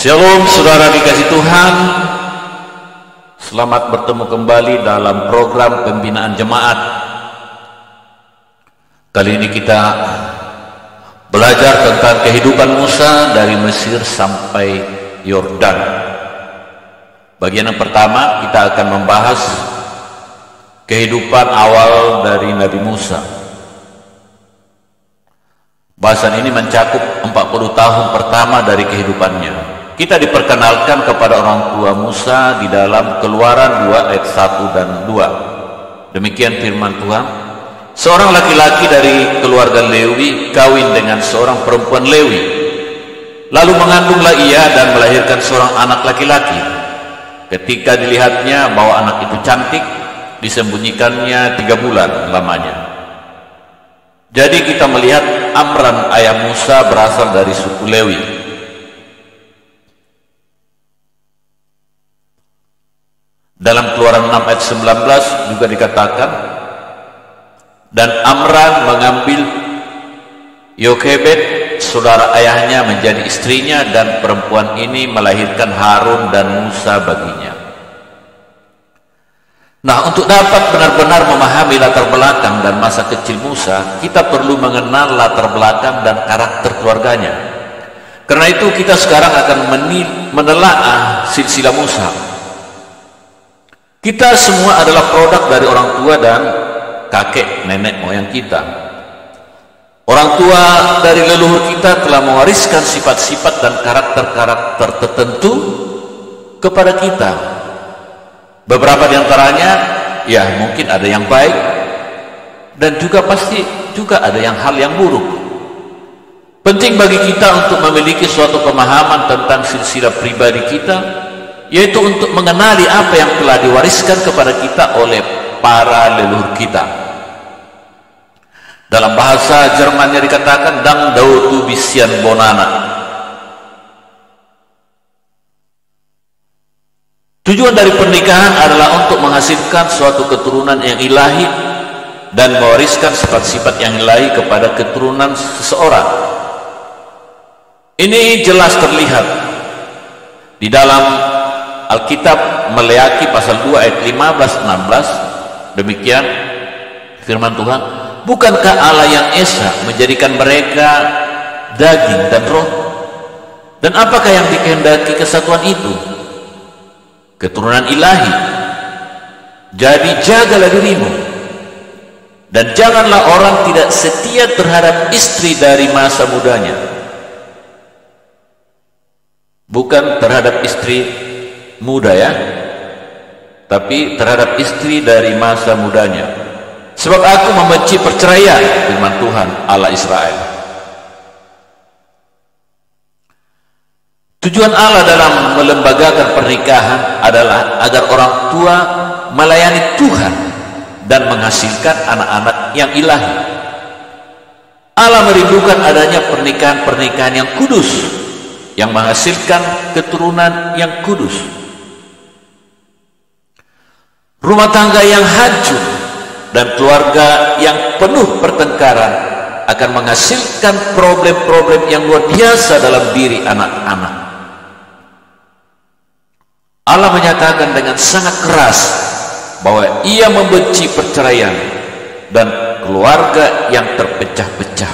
Shalom saudara dikasih Tuhan. Selamat bertemu kembali dalam program pembinaan jemaat. Kali ini kita belajar tentang kehidupan Musa dari Mesir sampai Yordan. Bagian yang pertama kita akan membahas kehidupan awal dari Nabi Musa. Bahasan ini mencakup 40 tahun pertama dari kehidupannya. Kita diperkenalkan kepada orang tua Musa di dalam Keluaran 2 ayat 1 dan 2. Demikian firman Tuhan. Seorang laki-laki dari keluarga Lewi kawin dengan seorang perempuan Lewi. Lalu mengandunglah ia dan melahirkan seorang anak laki-laki. Ketika dilihatnya bahwa anak itu cantik, disembunyikannya 3 bulan lamanya. Jadi kita melihat Amram ayah Musa berasal dari suku Lewi. Dalam Keluaran 6 ayat 19 juga dikatakan, dan Amram mengambil Yokebed saudara ayahnya menjadi istrinya, dan perempuan ini melahirkan Harun dan Musa baginya. Nah, untuk dapat benar-benar memahami latar belakang dan masa kecil Musa, kita perlu mengenal latar belakang dan karakter keluarganya. Karena itu kita sekarang akan menelaah silsilah Musa. Kita semua adalah produk dari orang tua dan kakek nenek moyang kita. Orang tua dari leluhur kita telah mewariskan sifat-sifat dan karakter-karakter tertentu kepada kita. Beberapa di antaranya ya mungkin ada yang baik, dan juga pasti juga ada hal yang buruk. Penting bagi kita untuk memiliki suatu pemahaman tentang silsilah pribadi kita, yaitu untuk mengenali apa yang telah diwariskan kepada kita oleh para leluhur kita. Dalam bahasa Jermannya dikatakan dang dautu bisian bonana. Tujuan dari pernikahan adalah untuk menghasilkan suatu keturunan yang ilahi dan mewariskan sifat-sifat yang ilahi kepada keturunan seseorang. Ini jelas terlihat di dalam Alkitab Maleaki pasal 2 ayat 15-16. Demikian firman Tuhan, bukankah Allah yang Esa menjadikan mereka daging dan roh? Dan apakah yang dikehendaki kesatuan itu? Keturunan ilahi. Jadi jagalah dirimu, dan janganlah orang tidak setia terhadap istri dari masa mudanya. Bukan terhadap istri muda ya, tapi terhadap istri dari masa mudanya. Sebab aku membenci perceraian, firman Tuhan Allah Israel. Tujuan Allah dalam melembagakan pernikahan adalah agar orang tua melayani Tuhan dan menghasilkan anak-anak yang ilahi. Allah merindukan adanya pernikahan-pernikahan yang kudus, yang menghasilkan keturunan yang kudus. Rumah tangga yang hancur dan keluarga yang penuh pertengkaran akan menghasilkan problem-problem yang luar biasa dalam diri anak-anak. Allah menyatakan dengan sangat keras bahwa ia membenci perceraian dan keluarga yang terpecah-pecah.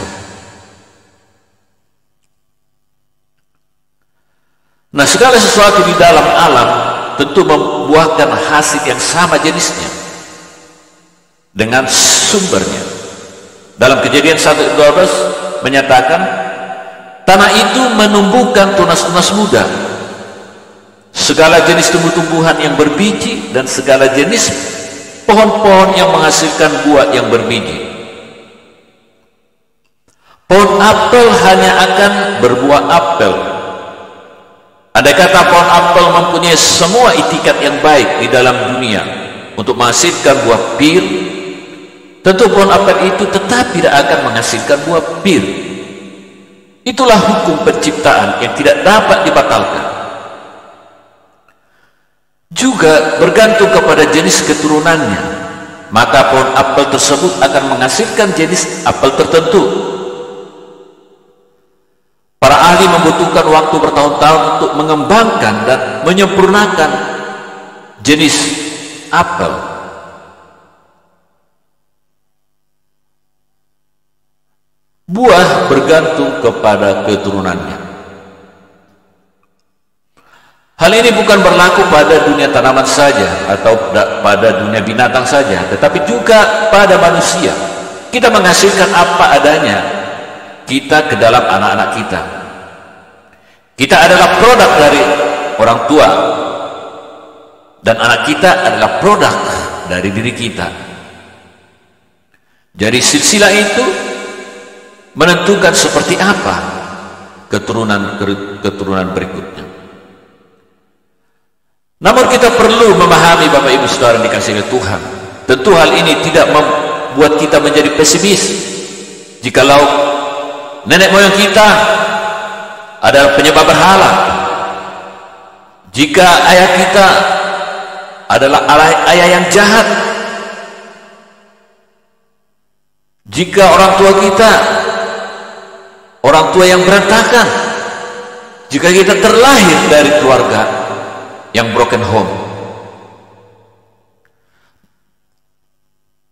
Nah, segala sesuatu di dalam alam tentu membuahkan hasil yang sama jenisnya dengan sumbernya. Dalam Kejadian 1:12 menyatakan, tanah itu menumbuhkan tunas-tunas muda, segala jenis tumbuh-tumbuhan yang berbiji, dan segala jenis pohon-pohon yang menghasilkan buah yang berbiji. Pohon apel hanya akan berbuah apel. Andai kata pohon apel mempunyai semua itikat yang baik di dalam dunia untuk menghasilkan buah pir, tentu pohon apel itu tetap tidak akan menghasilkan buah pir. Itulah hukum penciptaan yang tidak dapat dibatalkan. Juga bergantung kepada jenis keturunannya, maka pohon apel tersebut akan menghasilkan jenis apel tertentu. Para ahli membutuhkan waktu bertahun-tahun untuk mengembangkan dan menyempurnakan jenis apel. Buah bergantung kepada keturunannya. Hal ini bukan berlaku pada dunia tanaman saja atau pada dunia binatang saja, tetapi juga pada manusia. Kita menghasilkan apa adanya kita ke dalam anak-anak kita. Kita adalah produk dari orang tua, dan anak kita adalah produk dari diri kita. Jadi silsilah itu menentukan seperti apa keturunan berikutnya. Namun kita perlu memahami, Bapak Ibu Saudara yang dikasihi oleh Tuhan, tentu hal ini tidak membuat kita menjadi pesimis. Jikalau nenek moyang kita adalah penyembah berhala, jika ayah kita adalah ayah yang jahat, jika orang tua kita orang tua yang berantakan, jika kita terlahir dari keluarga yang broken home.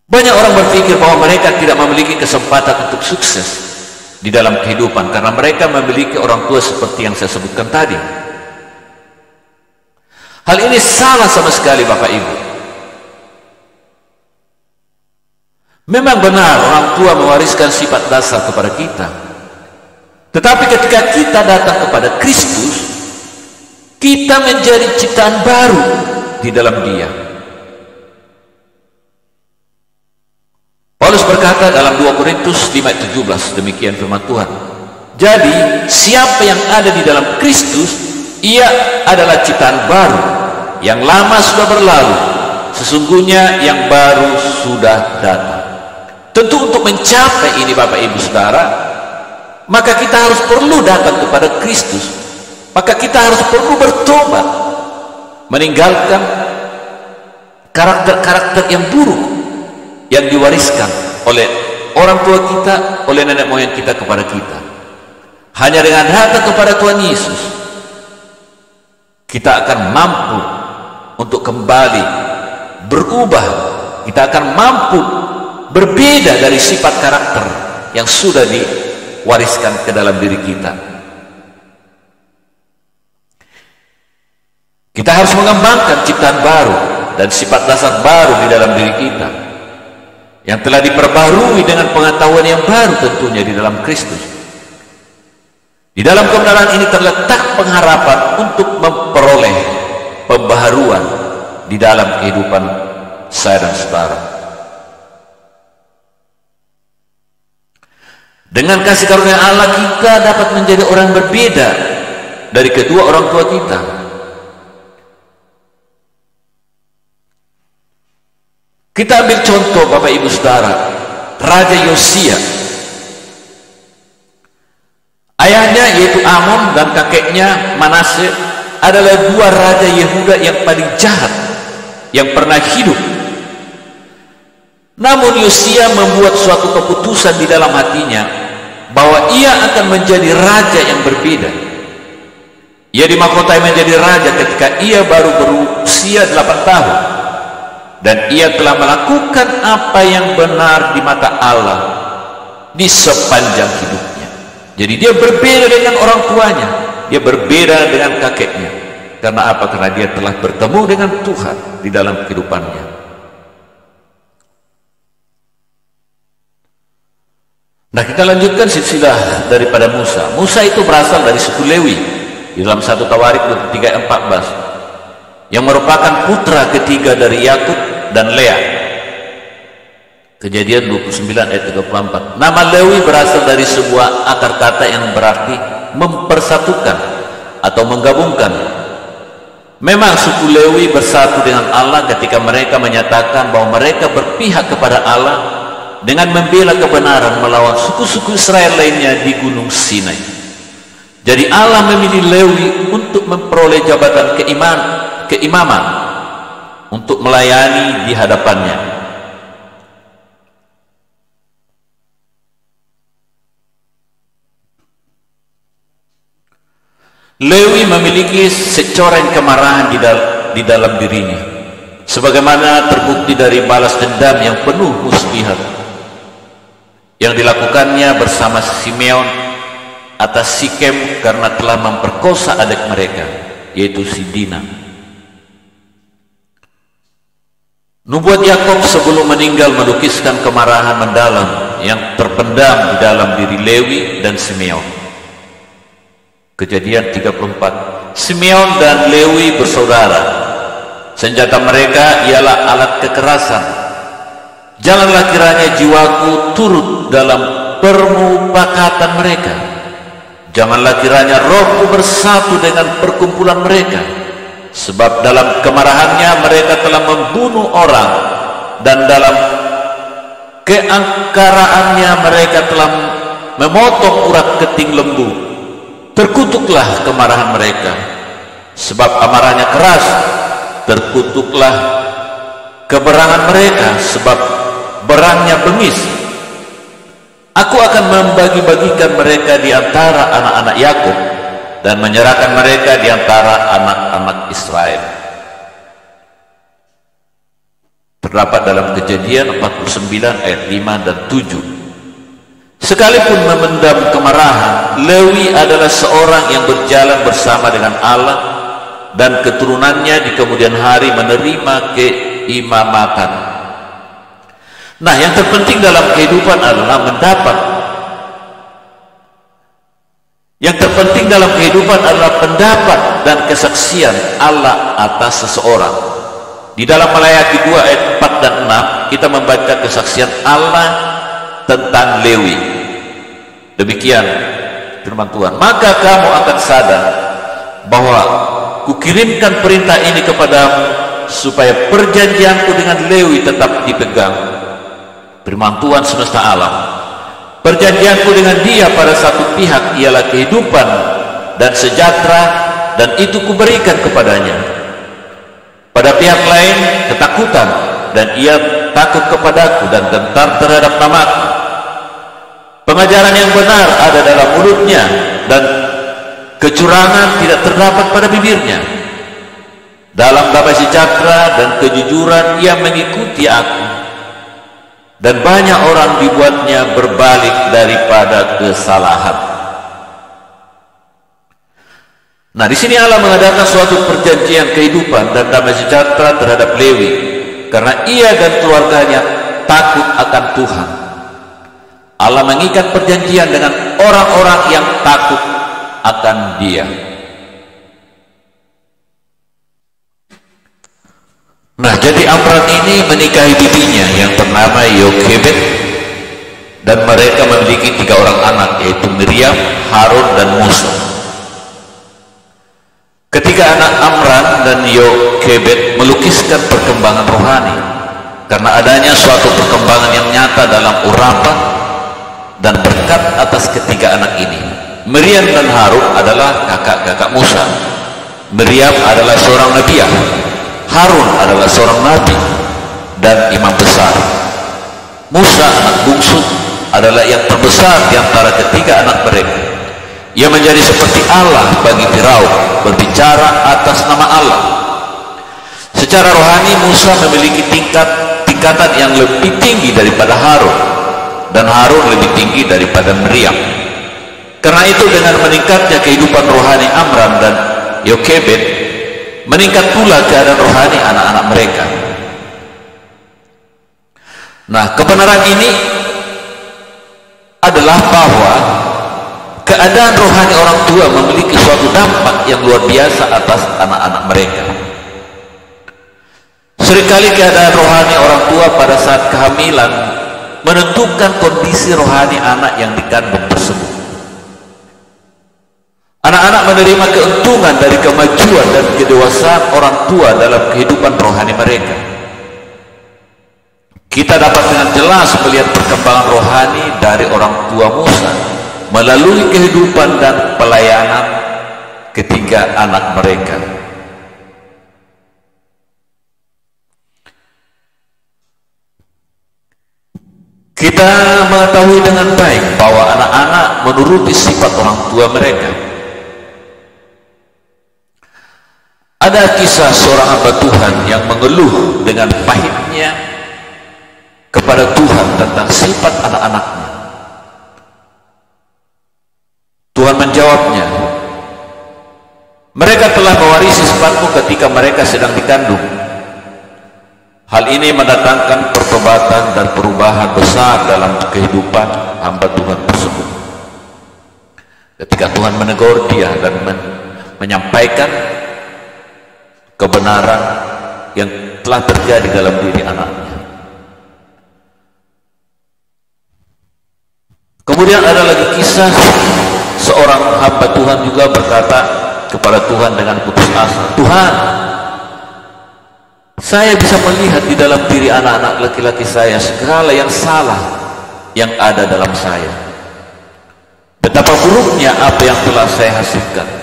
Banyak orang berpikir bahwa mereka tidak memiliki kesempatan untuk sukses di dalam kehidupan karena mereka memiliki orang tua seperti yang saya sebutkan tadi. Hal ini salah sama sekali, Bapak Ibu. Memang benar orang tua mewariskan sifat dasar kepada kita, tetapi ketika kita datang kepada Kristus, kita menjadi ciptaan baru di dalam Dia. Paulus berkata dalam 2 Korintus 5:17, demikian firman Tuhan. Jadi, siapa yang ada di dalam Kristus, ia adalah ciptaan baru. Yang lama sudah berlalu, sesungguhnya yang baru sudah datang. Tentu untuk mencapai ini, Bapak Ibu Saudara, maka kita harus perlu datang kepada Kristus. Maka kita harus perlu bertobat, meninggalkan karakter-karakter yang buruk yang diwariskan oleh orang tua kita, oleh nenek moyang kita kepada kita. Hanya dengan datang kepada Tuhan Yesus, kita akan mampu untuk kembali berubah. Kita akan mampu berbeda dari sifat karakter yang sudah diwariskan ke dalam diri kita. Kita harus mengembangkan ciptaan baru dan sifat dasar baru di dalam diri kita, yang telah diperbarui dengan pengetahuan yang baru tentunya di dalam Kristus. Di dalam kebenaran ini terletak pengharapan untuk memperoleh pembaharuan di dalam kehidupan saya dan saudara. Dengan kasih karunia Allah, kita dapat menjadi orang berbeda dari kedua orang tua kita. Kita ambil contoh, Bapak Ibu Saudara, Raja Yosia. Ayahnya yaitu Amon dan kakeknya Manase adalah dua raja Yehuda yang paling jahat yang pernah hidup. Namun Yosia membuat suatu keputusan di dalam hatinya bahwa ia akan menjadi raja yang berbeda. Ia dimahkotai menjadi raja ketika ia baru berusia 8 tahun. Dan ia telah melakukan apa yang benar di mata Allah di sepanjang hidupnya. Jadi dia berbeda dengan orang tuanya, dia berbeda dengan kakeknya. Karena apa? Karena dia telah bertemu dengan Tuhan di dalam kehidupannya. Nah, kita lanjutkan silsilah daripada Musa. Musa itu berasal dari suku Lewi di dalam 1 Tawarik 23:14, yang merupakan putra ketiga dari Yakub dan Lea. Kejadian 29 ayat 34. Nama Lewi berasal dari sebuah akar kata yang berarti mempersatukan atau menggabungkan. Memang suku Lewi bersatu dengan Allah ketika mereka menyatakan bahwa mereka berpihak kepada Allah dengan membela kebenaran melawan suku-suku Israel lainnya di Gunung Sinai. Jadi Allah memilih Lewi untuk memperoleh jabatan keimaman untuk melayani di hadapannya. Lewi memiliki secoreng kemarahan di dalam dirinya, sebagaimana terbukti dari balas dendam yang penuh muslihat yang dilakukannya bersama Simeon atas Sikem karena telah memperkosa adik mereka, yaitu si Dina. Nubuat Yakub sebelum meninggal melukiskan kemarahan mendalam yang terpendam di dalam diri Lewi dan Simeon. Kejadian 34. Simeon dan Lewi bersaudara. Senjata mereka ialah alat kekerasan. Janganlah kiranya jiwaku turut dalam permupakatan mereka. Janganlah kiranya rohku bersatu dengan perkumpulan mereka. Sebab dalam kemarahannya mereka telah membunuh orang, dan dalam keangkaraannya mereka telah memotong urat keting lembu. Terkutuklah kemarahan mereka, sebab amarahnya keras. Terkutuklah keberangan mereka, sebab berangnya bengis. Aku akan membagi-bagikan mereka di antara anak-anak Yakub dan menyerahkan mereka di antara anak-anak Israel. Terdapat dalam Kejadian 49 ayat 5 dan 7. Sekalipun memendam kemarahan, Lewi adalah seorang yang berjalan bersama dengan Allah, dan keturunannya di kemudian hari menerima keimamatan. Nah, yang terpenting dalam kehidupan adalah pendapat dan kesaksian Allah atas seseorang. Di dalam Malayaki 2 ayat 4 dan 6 kita membaca kesaksian Allah tentang Lewi. Demikian firman Tuhan, maka kamu akan sadar bahwa kukirimkan perintah ini kepadamu supaya perjanjianku dengan Lewi tetap dipegang. Firman Tuhan semesta alam, perjanjianku dengan dia pada satu pihak ialah kehidupan dan sejahtera, dan itu kuberikan kepadanya. Pada pihak lain ketakutan, dan ia takut kepadaku dan gentar terhadap namaku. Pengajaran yang benar ada dalam mulutnya, dan kecurangan tidak terdapat pada bibirnya. Dalam damai sejahtera dan kejujuran ia mengikuti aku, dan banyak orang dibuatnya berbalik daripada kesalahan. Nah, di sini Allah mengadakan suatu perjanjian kehidupan dan damai sejahtera terhadap Lewi, karena ia dan keluarganya takut akan Tuhan. Allah mengikat perjanjian dengan orang-orang yang takut akan dia. Nah, jadi Amram ini menikahi bibinya yang bernama Yokebed, dan mereka memiliki 3 orang anak, yaitu Miriam, Harun, dan Musa. Ketiga anak Amram dan Yokebed melukiskan perkembangan rohani, karena adanya suatu perkembangan yang nyata dalam urapan dan berkat atas ketiga anak ini. Miriam dan Harun adalah kakak-kakak Musa. Miriam adalah seorang nabiah, Harun adalah seorang nabi dan imam besar. Musa anak bungsu adalah yang terbesar di antara ketiga anak mereka. Ia menjadi seperti Allah bagi Firaun, berbicara atas nama Allah. Secara rohani Musa memiliki tingkatan yang lebih tinggi daripada Harun, dan Harun lebih tinggi daripada Miriam. Karena itu dengan meningkatnya kehidupan rohani Amram dan Yokebed, meningkat pula keadaan rohani anak-anak mereka. Nah, kebenaran ini adalah bahwa keadaan rohani orang tua memiliki suatu dampak yang luar biasa atas anak-anak mereka. Seringkali keadaan rohani orang tua pada saat kehamilan menentukan kondisi rohani anak yang dikandung tersebut. Anak-anak menerima keuntungan dari kemajuan dan kedewasaan orang tua dalam kehidupan rohani mereka. Kita dapat dengan jelas melihat perkembangan rohani dari orang tua Musa melalui kehidupan dan pelayanan ketiga anak mereka. Kita mengetahui dengan baik bahwa anak-anak menuruti sifat orang tua mereka. Ada kisah seorang hamba Tuhan yang mengeluh dengan pahitnya kepada Tuhan tentang sifat anak-anaknya. Tuhan menjawabnya, mereka telah mewarisi sifatmu ketika mereka sedang dikandung. Hal ini mendatangkan pertobatan dan perubahan besar dalam kehidupan hamba Tuhan tersebut. Ketika Tuhan menegur dia dan menyampaikan kebenaran yang telah terjadi dalam diri anaknya. Kemudian ada lagi kisah seorang hamba Tuhan juga berkata kepada Tuhan dengan putus asa, Tuhan, saya bisa melihat di dalam diri anak-anak laki-laki saya segala yang salah yang ada dalam saya. Betapa buruknya apa yang telah saya hasilkan.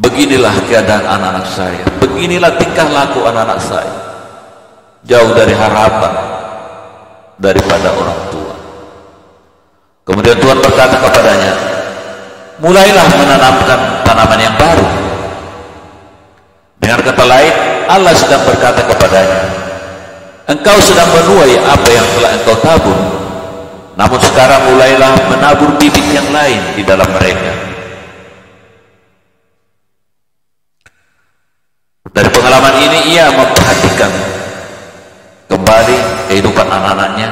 Beginilah keadaan anak-anak saya, beginilah tingkah laku anak-anak saya, jauh dari harapan daripada orang tua. Kemudian Tuhan berkata kepadanya, mulailah menanamkan tanaman yang baru. Dengan kata lain, Allah sedang berkata kepadanya, engkau sedang menuai apa yang telah engkau tabur, namun sekarang mulailah menabur bibit yang lain di dalam mereka. Dari pengalaman ini ia memperhatikan kembali kehidupan anak-anaknya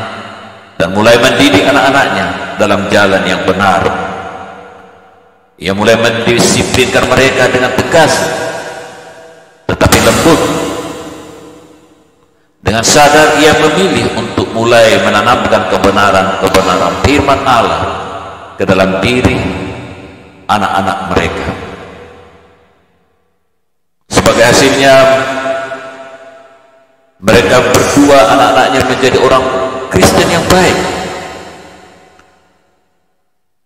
dan mulai mendidik anak-anaknya dalam jalan yang benar. Ia mulai mendisiplinkan mereka dengan tegas tetapi lembut. Dengan sadar ia memilih untuk mulai menanamkan kebenaran firman Allah ke dalam diri anak-anak mereka. Sebagai hasilnya, mereka berdua anak-anaknya menjadi orang Kristen yang baik,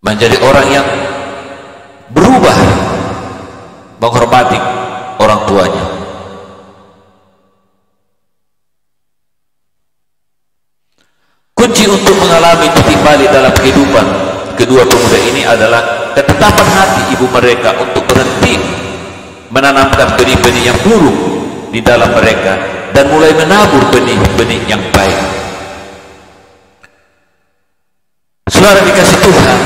menjadi orang yang berubah, menghormati orang tuanya. Kunci untuk mengalami titik balik dalam kehidupan kedua pemuda ini adalah ketetapan hati ibu mereka untuk berhenti menanamkan benih-benih yang buruk di dalam mereka dan mulai menabur benih-benih yang baik. Saudara dikasih Tuhan,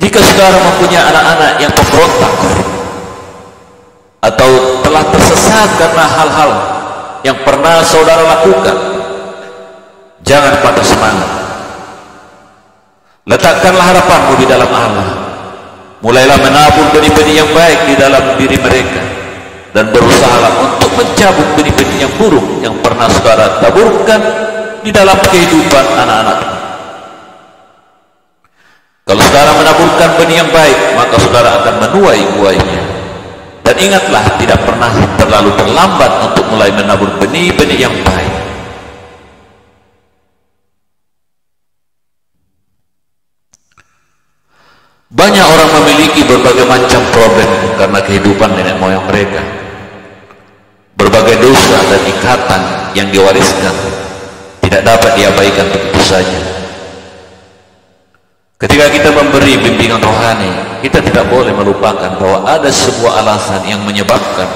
jika saudara mempunyai anak-anak yang pemberontak atau telah tersesat karena hal-hal yang pernah saudara lakukan, jangan patah semangat. Letakkanlah harapanmu di dalam Allah. Mulailah menabur benih-benih yang baik di dalam diri mereka dan berusahalah untuk mencabut benih-benih yang buruk yang pernah saudara taburkan di dalam kehidupan anak-anak. Kalau saudara menaburkan benih yang baik, maka saudara akan menuai buahnya. Dan ingatlah, tidak pernah terlalu terlambat untuk mulai menabur benih-benih yang baik. Banyak orang memiliki berbagai macam problem karena kehidupan nenek moyang mereka. Berbagai dosa dan ikatan yang diwariskan tidak dapat diabaikan begitu saja. Ketika kita memberi bimbingan rohani, kita tidak boleh melupakan bahwa ada sebuah alasan yang menyebabkan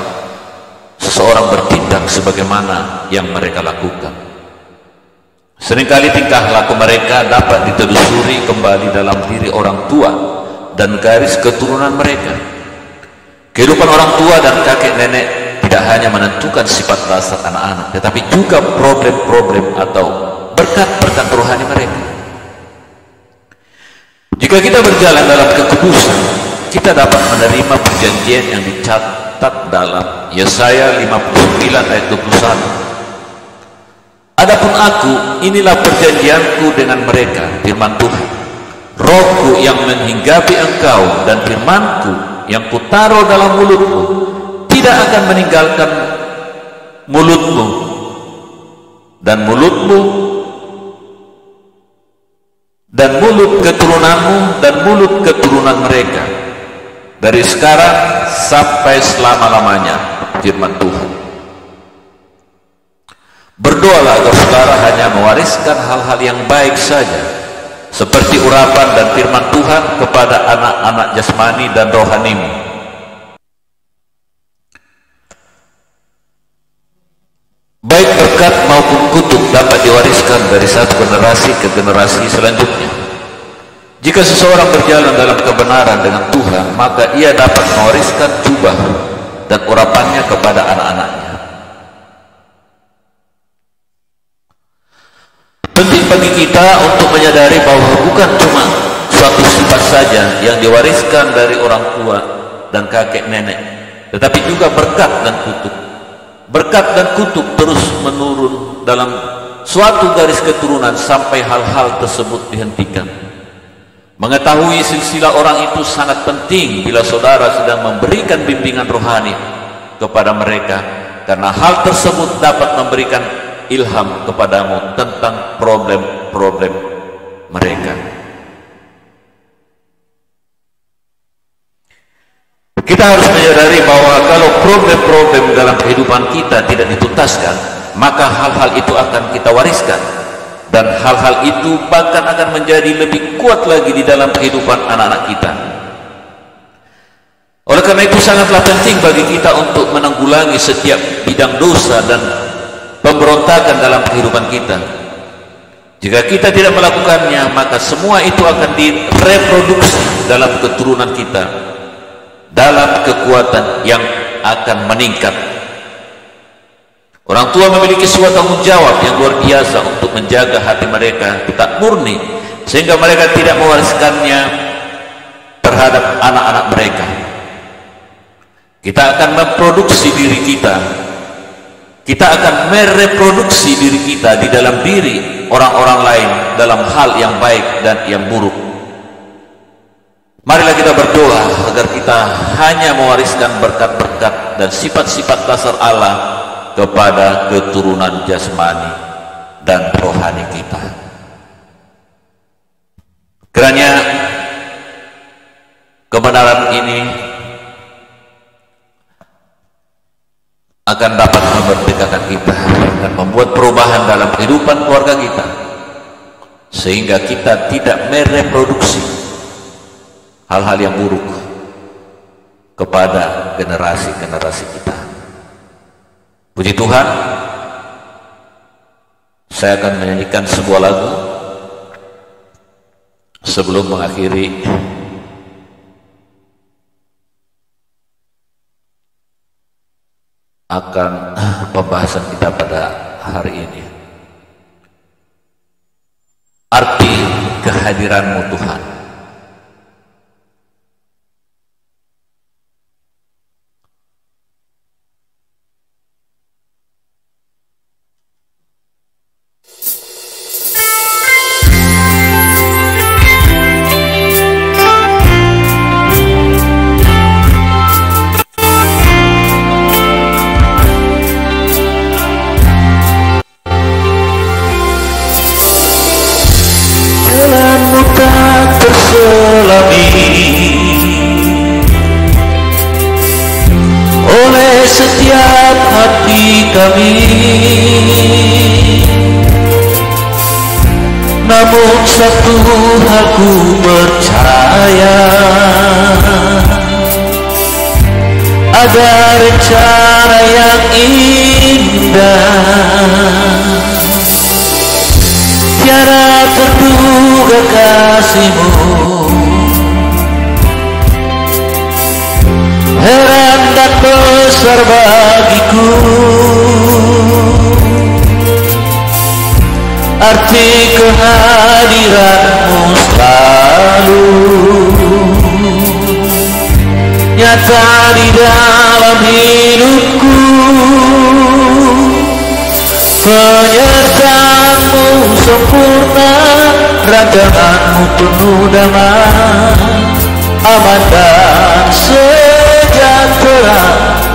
seseorang bertindak sebagaimana yang mereka lakukan. Seringkali tingkah laku mereka dapat ditelusuri kembali dalam diri orang tua dan garis keturunan mereka. Kehidupan orang tua dan kakek nenek tidak hanya menentukan sifat dasar anak-anak, tetapi juga problem-problem atau berkat-berkat rohani mereka. Jika kita berjalan dalam kekudusan, kita dapat menerima perjanjian yang dicatat dalam Yesaya 59 ayat 21. Adapun aku, inilah perjanjianku dengan mereka, firman Tuhan. Rohku yang menghinggapi engkau dan firmanku yang kutaruh dalam mulutmu tidak akan meninggalkan mulutmu dan mulut keturunanmu dan mulut keturunan mereka dari sekarang sampai selama-lamanya, firman Tuhan. Berdoalah agar saudara hanya mewariskan hal-hal yang baik saja, seperti urapan dan firman Tuhan kepada anak-anak jasmani dan rohanimu. baik berkat maupun kutuk dapat diwariskan dari satu generasi ke generasi selanjutnya. Jika seseorang berjalan dalam kebenaran dengan Tuhan, maka ia dapat mewariskan jubah dan urapannya kepada anak-anaknya. Penting bagi kita untuk menyadari bahwa bukan cuma suatu sifat saja yang diwariskan dari orang tua dan kakek nenek, tetapi juga berkat dan kutuk. Berkat dan kutuk terus menurun dalam suatu garis keturunan sampai hal-hal tersebut dihentikan. Mengetahui silsilah orang itu sangat penting bila saudara sedang memberikan bimbingan rohani kepada mereka, karena hal tersebut dapat memberikan ilham kepadamu tentang problem-problem mereka. Kita harus menyadari bahwa kalau problem-problem dalam kehidupan kita tidak dituntaskan, maka hal-hal itu akan kita wariskan, dan hal-hal itu bahkan akan menjadi lebih kuat lagi di dalam kehidupan anak-anak kita. Oleh karena itu sangatlah penting bagi kita untuk menanggulangi setiap bidang dosa dan pemberontakan dalam kehidupan kita. Jika kita tidak melakukannya, maka semua itu akan direproduksi dalam keturunan kita, dalam kekuatan yang akan meningkat. Orang tua memiliki suatu tanggung jawab yang luar biasa untuk menjaga hati mereka tetap murni, sehingga mereka tidak mewariskannya terhadap anak-anak mereka. Kita akan memproduksi diri kita, kita akan mereproduksi diri kita di dalam diri orang-orang lain dalam hal yang baik dan yang buruk. Marilah kita berdoa agar kita hanya mewariskan berkat-berkat dan sifat-sifat dasar Allah kepada keturunan jasmani dan rohani kita. Kiranya kebenaran ini akan dapat memerdekakan kita dan membuat perubahan dalam kehidupan keluarga kita, sehingga kita tidak mereproduksi hal-hal yang buruk kepada generasi-generasi kita. Puji Tuhan, saya akan menyanyikan sebuah lagu sebelum mengakhiri akan pembahasan kita pada hari ini. Arti kehadiran-Mu Tuhan. Oleh setiap hati kami, namun satu hal ku percaya, ada rencana yang indah, tiada terduga kasih-Mu. Heran dan besar bagiku arti kehadiran-Mu selalu nyata di dalam hidupku. Penyertaan-Mu sempurna, rancangan-Mu penuh damai, aman dan sejahtera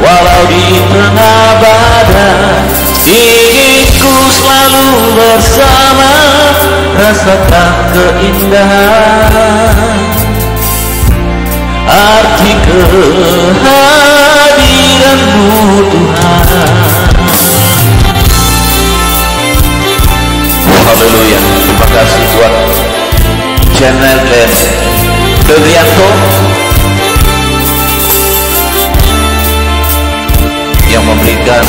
walau di tengah badai. Inginku selalu bersama, rasakan keindahan arti kehadiran-Mu Tuhan. Haleluya. Terima kasih buat channel dan Fedrianto yang memberikan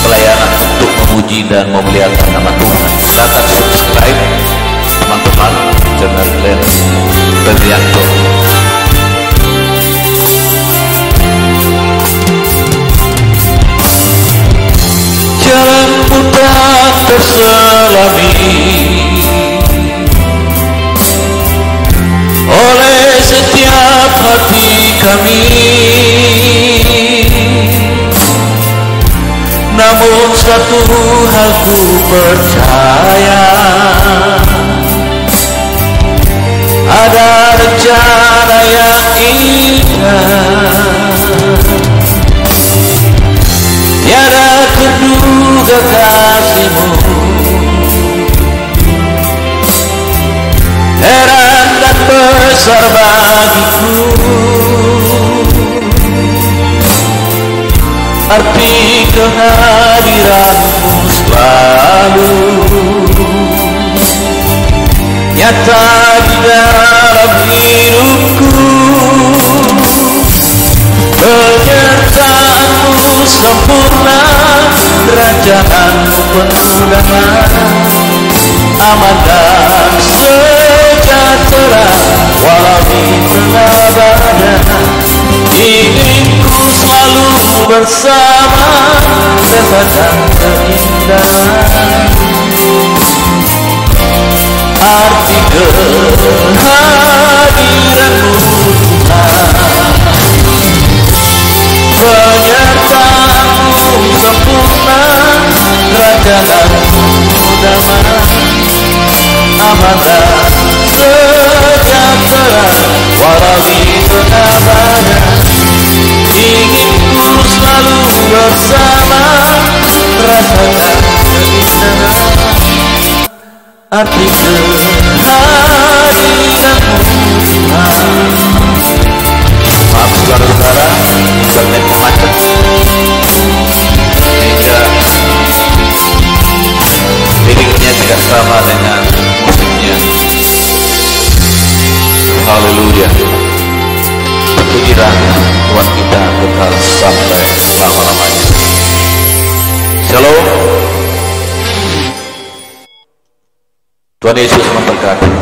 pelayanan memuji dan memuliakan nama Tuhan. Silakan subscribe teman-teman channel Glenn Febrianto. Jalan putar terselami oleh setiap hati kami, namun satu hal ku percaya, ada rencana yang indah, tiada terduga kasih-Mu, heran dan besar bagiku, arti kehadiran-Mu selalu nyata di dalam hidupku. Penyertaan-Mu sempurna, kerajaan-Mu penuh damai, aman dan sejahtera walau di tengah badai. Ingin ku selalu bersama, bebas dan terindah. Arti kehadiran-Mu Tuhan, penyertaan-Mu sempurna, kerajaan-Mu damai, aman dan sejahtera walau di tengah badai. Ingin ku selalu bersama, rasakan keindahan arti kehadiran-Mu Tuhan. Maaf saudara-saudara, internet macet sehingga liriknya tidak sama dengan musiknya. Haleluya. Pujilah Tuhan kita kekal sampai selama-lamanya. Shalom. Tuhan Yesus memberkati.